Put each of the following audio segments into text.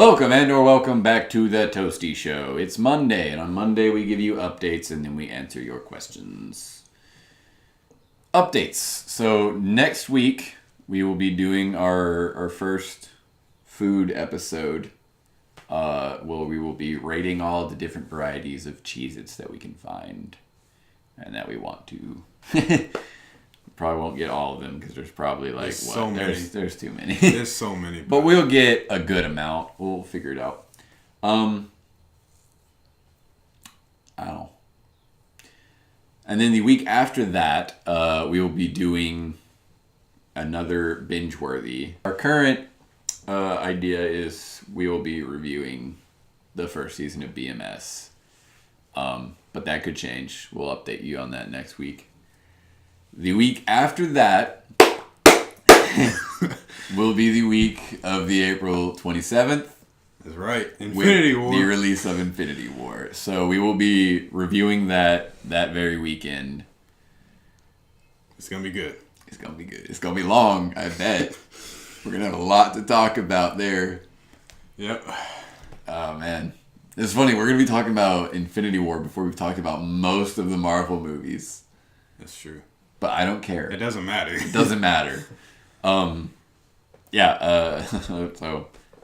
Welcome back to the Toasty Show. It's Monday, and on Monday we give you updates and then we answer your questions. Updates. So next week we will be doing our first food episode where we will be rating all the different varieties of Cheez-Its that we can find and that we want to. Probably won't get all of them because there's probably like there's too many. There's so many. But we'll get a good amount. We'll figure it out. I don't know. And then the week after that, we will be doing another binge-worthy. Our current idea is we will be reviewing the first season of BMS. But that could change. We'll update you on that next week. The week after that will be the week of the April 27th. That's right. Infinity War. The release of Infinity War. So we will be reviewing that very weekend. It's going to be good. It's going to be good. It's going to be long, I bet. We're going to have a lot to talk about there. Yep. Oh, man. It's funny. We're going to be talking about Infinity War before we've talked about most of the Marvel movies. That's true. But I don't care. It doesn't matter. It doesn't matter. So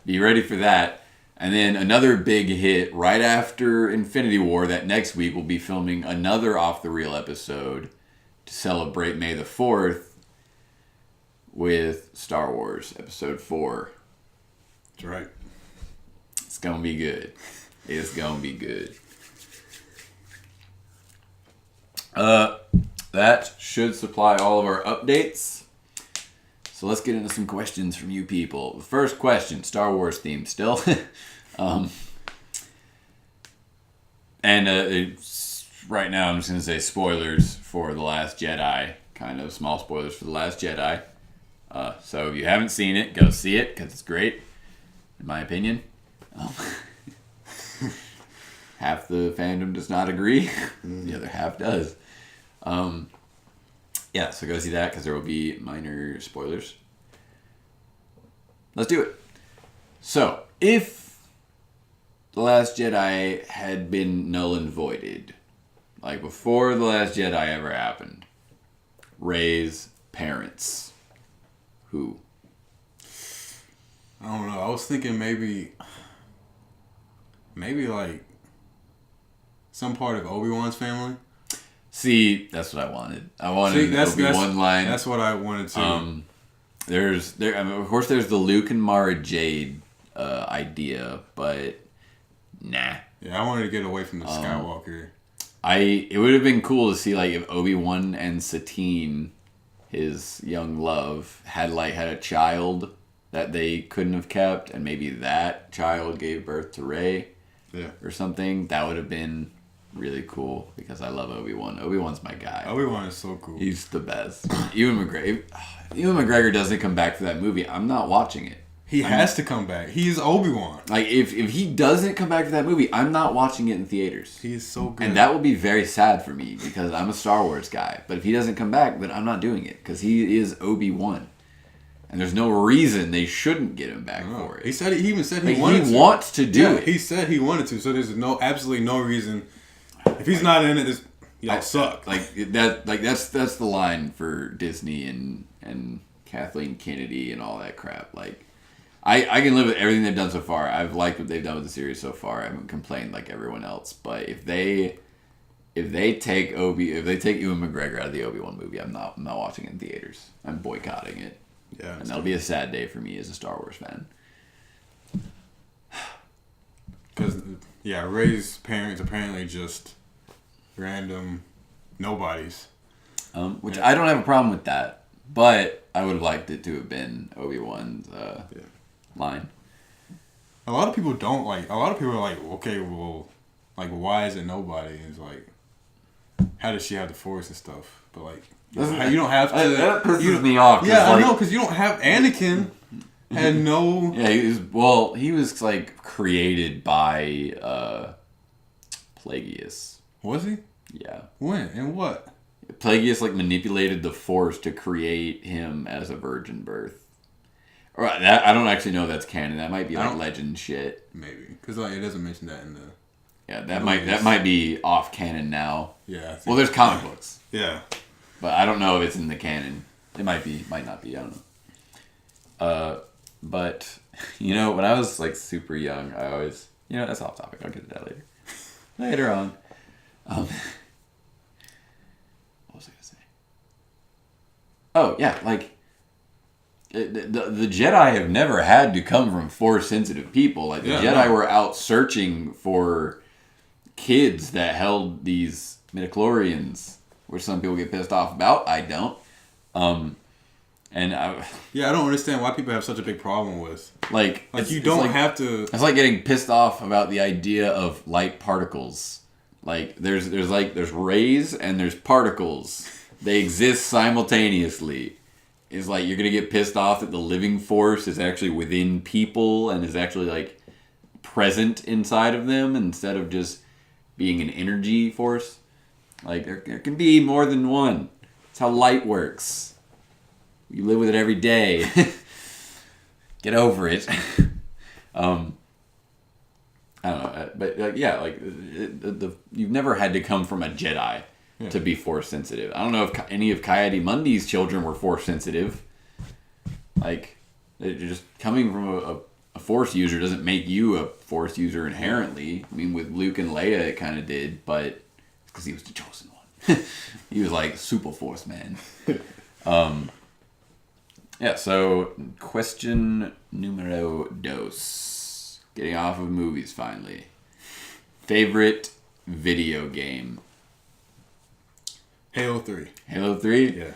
be ready for that. And then another big hit right after Infinity War, that next week we'll be filming another Off the Reel episode to celebrate May the 4th with Star Wars Episode 4. That's right. It's going to be good. It's going to be good. That should supply all of our updates. So let's get into some questions from you people. The first question, Star Wars theme still. Right now I'm just going to say spoilers for The Last Jedi. Kind of small spoilers for The Last Jedi. So if you haven't seen it, go see it because it's great, in my opinion. Half the fandom does not agree. The other half does. So go see that because there will be minor spoilers. Let's do it. So, if The Last Jedi had been null and voided, like before The Last Jedi ever happened, Rey's parents, who? I don't know. I was thinking maybe like some part of Obi-Wan's family. See, that's what I wanted. I wanted Obi-Wan line. That's what I wanted to. Of course, there's the Luke and Mara Jade idea, but nah. Yeah, I wanted to get away from the Skywalker. It would have been cool to see like if Obi-Wan and Satine, his young love, had a child that they couldn't have kept, and maybe that child gave birth to Rey, or something. That would have been really cool because I love Obi-Wan. Obi-Wan's my guy. Obi-Wan is so cool. He's the best. Ewan McGregor doesn't come back for that movie, I'm not watching it. He has to come back. He's Obi-Wan. Like if he doesn't come back for that movie, I'm not watching it in theaters. He is so good. And that will be very sad for me because I'm a Star Wars guy. But if he doesn't come back, then I'm not doing it because he is Obi-Wan. And there's no reason they shouldn't get him back for it. He even said he wanted to. He wants to do it. He said he wanted to, so there's absolutely no reason. If he's not in it, y'all suck. That's the line for Disney and Kathleen Kennedy and all that crap. Like, I can live with everything they've done so far. I've liked what they've done with the series so far. I haven't complained like everyone else. But if they take Ewan McGregor out of the Obi-Wan movie, I'm not watching it in theaters. I'm boycotting it. Yeah, and that'll be a sad day for me as a Star Wars fan. Because Rey's parents apparently just random nobodies. Which I don't have a problem with that, but I would have liked it to have been Obi-Wan's line. A lot of people don't like. A lot of people are like, okay, well, like, why is it nobody? And it's like, how does she have the Force and stuff? But like, you don't have to. That pisses me off. Yeah, I know, because you don't have Anakin. Had no. Yeah, he was like created by Plagueis. Was he? Yeah. When and what? Plagueis like manipulated the Force to create him as a virgin birth. Right, that I don't actually know if that's canon. That might be like legend shit. Maybe because like it doesn't mention that in the. Yeah, that might be off canon now. Yeah. Well, there's comic books. Yeah. But I don't know if it's in the canon. It might be, might not be. I don't know. But you know, when I was like super young, I always, you know, that's off topic. I'll get to that later. Later on. What was I gonna say? Oh yeah, like the Jedi have never had to come from Force sensitive people. Like the Jedi were out searching for kids that held these midichlorians, which some people get pissed off about. I don't. I don't understand why people have such a big problem with you don't have to. It's like getting pissed off about the idea of light particles. Like there's rays and there's particles. They exist simultaneously. It's like you're gonna get pissed off that the living force is actually within people and is actually like present inside of them instead of just being an energy force. Like there can be more than one. That's how light works. You live with it every day. Get over it. I don't know, but you've never had to come from a Jedi to be force sensitive. I don't know if any of Coyote Mundy's children were force sensitive. Like, just coming from a force user doesn't make you a force user inherently. I mean, with Luke and Leia, it kind of did, but it's because he was the chosen one. He was like super force man. Yeah, so question numero dos. Getting off of movies finally. Favorite video game? Halo 3. Halo 3? Yeah.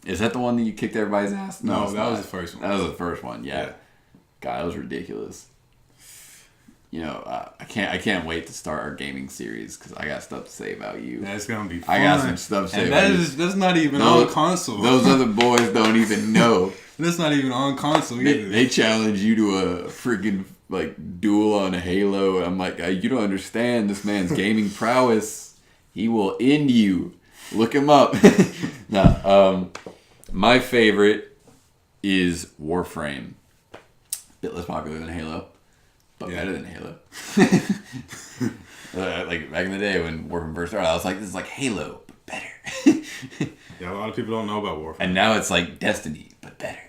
Is that the one that you kicked everybody's ass? No, that was the first one. That was the first one, yeah. God, that was ridiculous. You know, I can't wait to start our gaming series because I got stuff to say about you. That's gonna be fun. I got some stuff to say and about you. That's not even on console. Those other boys don't even know. That's not even on console either. They challenge you to a freaking like duel on Halo. And I'm like, you don't understand this man's gaming prowess. He will end you. Look him up. My favorite is Warframe. A bit less popular than Halo. But better than Halo. Like back in the day when Warframe first started, I was like, this is like Halo, but better. Yeah, a lot of people don't know about Warframe. And now it's like Destiny, but better.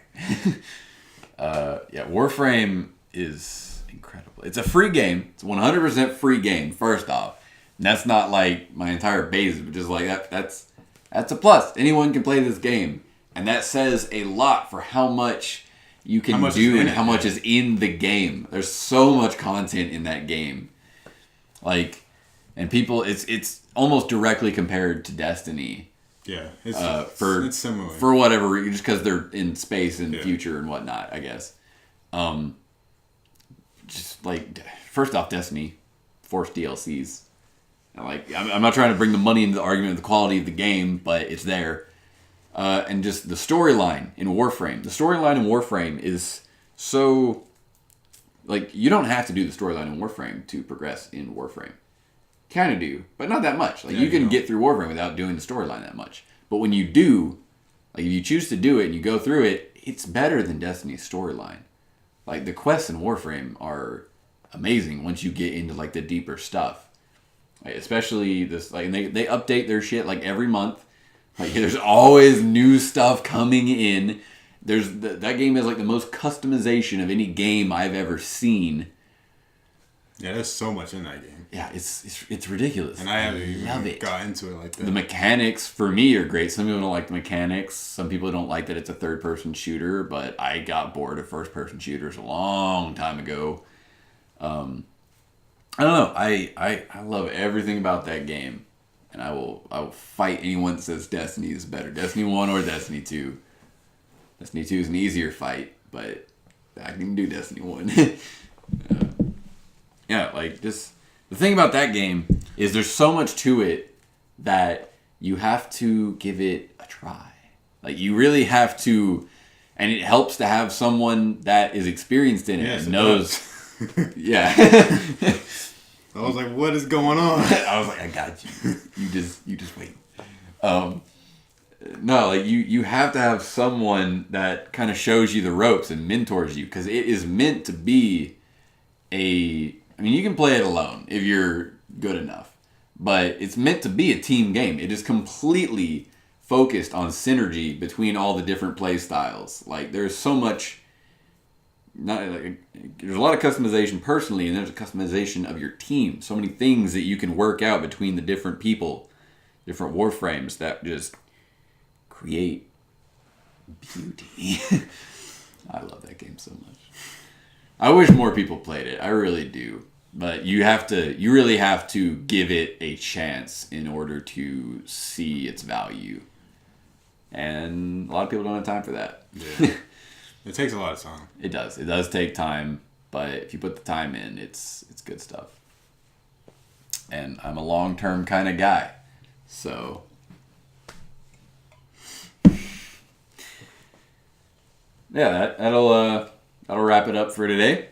Warframe is incredible. It's a free game. It's a 100% free game, first off. And that's not like my entire base, but just like that's a plus. Anyone can play this game. And that says a lot for how much you can do and how much is in the game. There's so much content in that game. Like, and people, it's almost directly compared to Destiny. Yeah, it's similar. For whatever reason, just because they're in space and future and whatnot, I guess. Just like, first off, Destiny, forced DLCs. I'm not trying to bring the money into the argument of the quality of the game, but it's there. And just the storyline in Warframe. The storyline in Warframe is so... Like, you don't have to do the storyline in Warframe to progress in Warframe. Kind of do, but not that much. Like, you can get through Warframe without doing the storyline that much. But when you do, like, if you choose to do it and you go through it, it's better than Destiny's storyline. Like, the quests in Warframe are amazing once you get into, like, the deeper stuff. Like, especially this... Like, and they update their shit, like, every month. Like, there's always new stuff coming in. That game has like the most customization of any game I've ever seen. Yeah, there's so much in that game. Yeah, it's ridiculous. And I haven't even got into it like that. The mechanics for me are great. Some people don't like the mechanics. Some people don't like that it's a third-person shooter. But I got bored of first-person shooters a long time ago. I don't know. I love everything about that game. And I will fight anyone that says Destiny is better. Destiny 1 or Destiny 2. Destiny 2 is an easier fight, but I can do Destiny 1. Like, just... The thing about that game is there's so much to it that you have to give it a try. Like, you really have to... And it helps to have someone that is experienced in it and knows... Yeah. I was like, what is going on? I was like, I got you. You just wait. No, like you have to have someone that kind of shows you the ropes and mentors you, because it is meant to be I mean, you can play it alone if you're good enough, but it's meant to be a team game. It is completely focused on synergy between all the different play styles. Like, there's so much. There's a lot of customization personally, and there's a customization of your team. So many things that you can work out between the different people, different warframes that just create beauty. I love that game so much. I wish more people played it. I really do. But you really have to give it a chance in order to see its value. And a lot of people don't have time for that. Yeah. It takes a lot of time. It does. It does take time, but if you put the time in, it's good stuff. And I'm a long-term kind of guy. So yeah, that'll wrap it up for today.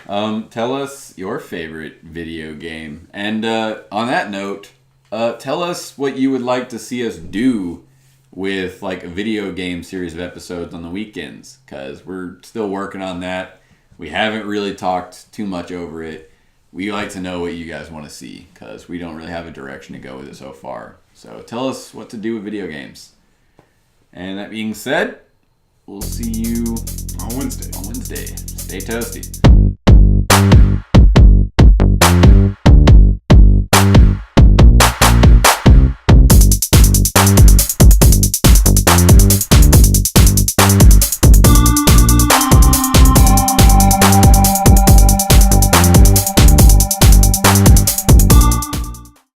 Tell us your favorite video game. And on that note, tell us what you would like to see us do with like a video game series of episodes on the weekends, because we're still working on that. We haven't really talked too much over it. We like to know what you guys want to see, because we don't really have a direction to go with it so far. So tell us what to do with video games. And that being said, we'll see you on Wednesday. Stay toasty.